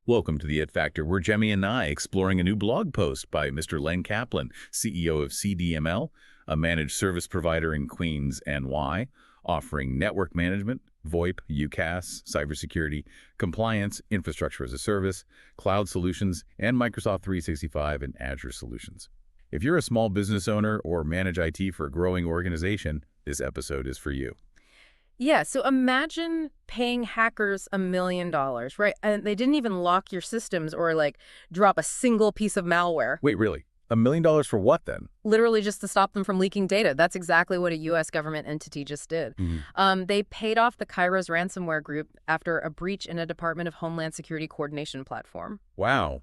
Welcome to the It Factor. We're Jemmy and I exploring a new blog post by Mr. Len Kaplan, CEO of CDML, a managed service provider in Queens, NY, offering network management, VoIP, UCaaS, cybersecurity, compliance, infrastructure as a service, cloud solutions, and Microsoft 365 and Azure solutions. If you're a small business owner or manage IT for a growing organization, this episode is for you. Yeah, so imagine paying hackers $1 million, right? And they didn't even lock your systems or drop a single piece of malware. Wait, really? $1 million for what then? Literally just to stop them from leaking data. That's exactly what a U.S. government entity just did. They paid off the Kairos ransomware group after a breach in a Department of Homeland Security coordination platform. Wow,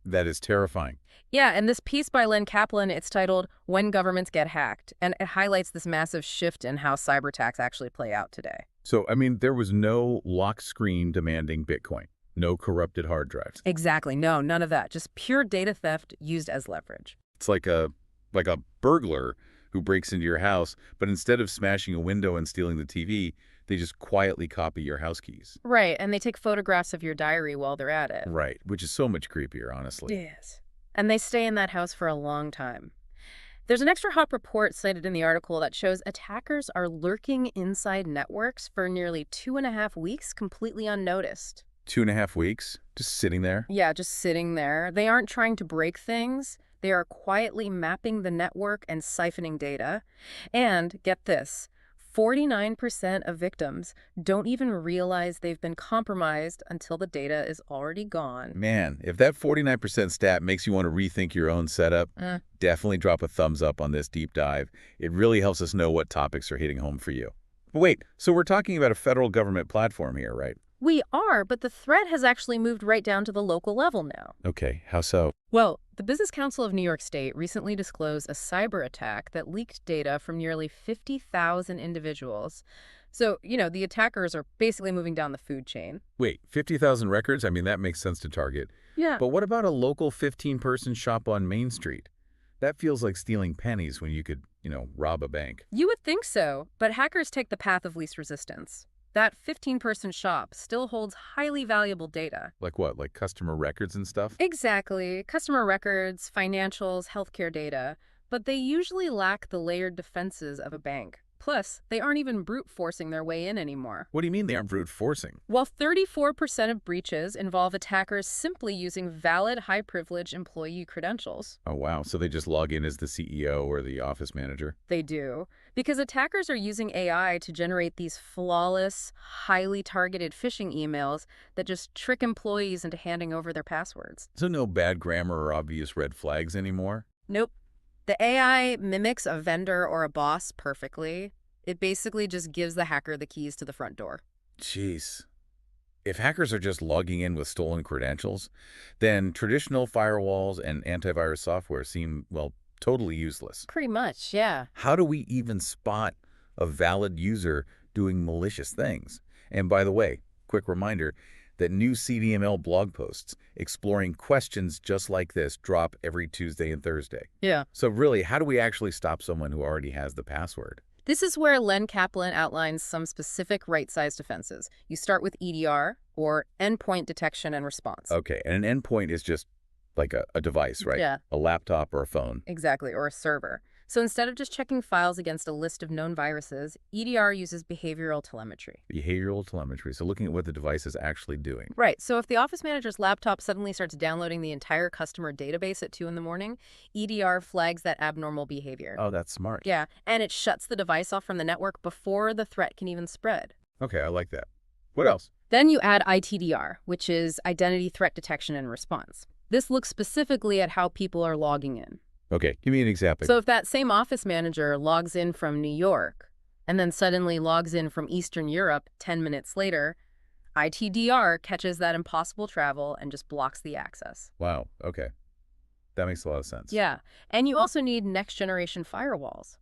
that is terrifying. Yeah, and this piece by Len Kaplan, it's titled When Governments Get Hacked, and it highlights this massive shift in how cyber attacks actually play out today. So, there was no lock screen demanding Bitcoin, no corrupted hard drives. Exactly. No, none of that. Just pure data theft used as leverage. It's like a burglar who breaks into your house, but instead of smashing a window and stealing the TV, they just quietly copy your house keys. Right, and they take photographs of your diary while they're at it. Right, which is so much creepier, honestly. Yes. And they stay in that house for a long time. There's an extra hot report cited in the article that shows attackers are lurking inside networks for nearly 2.5 weeks completely unnoticed. 2.5 weeks? Just sitting there? Yeah, just sitting there. They aren't trying to break things. They are quietly mapping the network and siphoning data. And, get this, 49% of victims don't even realize they've been compromised until the data is already gone. Man, if that 49% stat makes you want to rethink your own setup, definitely drop a thumbs up on this deep dive. It really helps us know what topics are hitting home for you. But wait, so we're talking about a federal government platform here, right? We are, but the threat has actually moved right down to the local level now. Okay, how so? Well, the Business Council of New York State recently disclosed a cyber attack that leaked data from nearly 50,000 individuals. So, the attackers are basically moving down the food chain. Wait, 50,000 records? That makes sense to target. Yeah. But what about a local 15-person shop on Main Street? That feels like stealing pennies when you could, rob a bank. You would think so, but hackers take the path of least resistance. That 15-person shop still holds highly valuable data. Like what? Like customer records and stuff? Exactly. Customer records, financials, healthcare data. But they usually lack the layered defenses of a bank. Plus, they aren't even brute forcing their way in anymore. What do you mean they aren't brute forcing? Well, 34% of breaches involve attackers simply using valid high-privilege employee credentials. Oh, wow. So they just log in as the CEO or the office manager? They do. Because attackers are using AI to generate these flawless, highly targeted phishing emails that just trick employees into handing over their passwords. So no bad grammar or obvious red flags anymore? Nope. The AI mimics a vendor or a boss perfectly. It basically just gives the hacker the keys to the front door. Jeez. If hackers are just logging in with stolen credentials, then traditional firewalls and antivirus software seem, totally useless. Pretty much, yeah. How do we even spot a valid user doing malicious things? And by the way, quick reminder that new CDML blog posts exploring questions just like this drop every Tuesday and Thursday. Yeah. So really, how do we actually stop someone who already has the password? This is where Len Kaplan outlines some specific right-sized defenses. You start with EDR, or Endpoint Detection and Response. Okay, and an endpoint is just like a device, right? Yeah. A laptop or a phone. Exactly, or a server. So instead of just checking files against a list of known viruses, EDR uses behavioral telemetry. Behavioral telemetry, so looking at what the device is actually doing. Right, so if the office manager's laptop suddenly starts downloading the entire customer database at 2 in the morning, EDR flags that abnormal behavior. Oh, that's smart. Yeah, and it shuts the device off from the network before the threat can even spread. Okay, I like that. What else? Then you add ITDR, which is Identity Threat Detection and Response. This looks specifically at how people are logging in. Okay, give me an example. So if that same office manager logs in from New York and then suddenly logs in from Eastern Europe 10 minutes later, ITDR catches that impossible travel and just blocks the access. Wow, okay. That makes a lot of sense. Yeah, and you also need next-generation firewalls.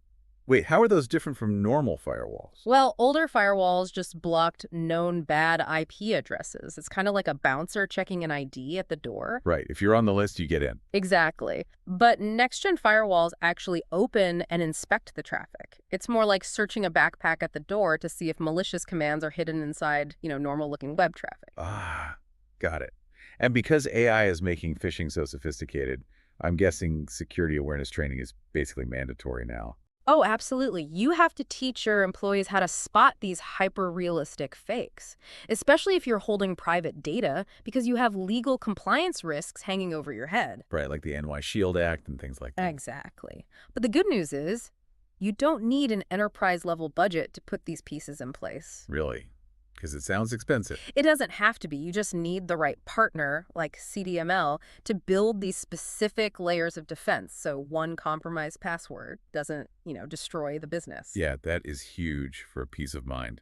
Wait, how are those different from normal firewalls? Well, older firewalls just blocked known bad IP addresses. It's kind of like a bouncer checking an ID at the door. Right. If you're on the list, you get in. Exactly. But next-gen firewalls actually open and inspect the traffic. It's more like searching a backpack at the door to see if malicious commands are hidden inside, normal-looking web traffic. Ah, got it. And because AI is making phishing so sophisticated, I'm guessing security awareness training is basically mandatory now. Oh, absolutely. You have to teach your employees how to spot these hyper-realistic fakes, especially if you're holding private data because you have legal compliance risks hanging over your head. Right, like the NY Shield Act and things like that. Exactly. But the good news is you don't need an enterprise-level budget to put these pieces in place. Really? Because it sounds expensive. It doesn't have to be. You just need the right partner, like CDML, to build these specific layers of defense so one compromised password doesn't, destroy the business. Yeah, that is huge for peace of mind.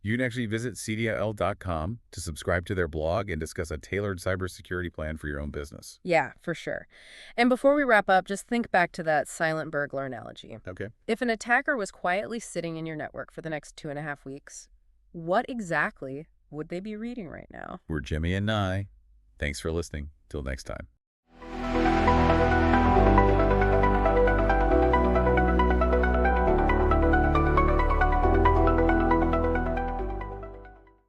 You can actually visit CDML.com to subscribe to their blog and discuss a tailored cybersecurity plan for your own business. Yeah, for sure. And before we wrap up, just think back to that silent burglar analogy. Okay. If an attacker was quietly sitting in your network for the next 2.5 weeks, what exactly would they be reading right now? We're Jimmy and Nye. Thanks for listening. Till next time.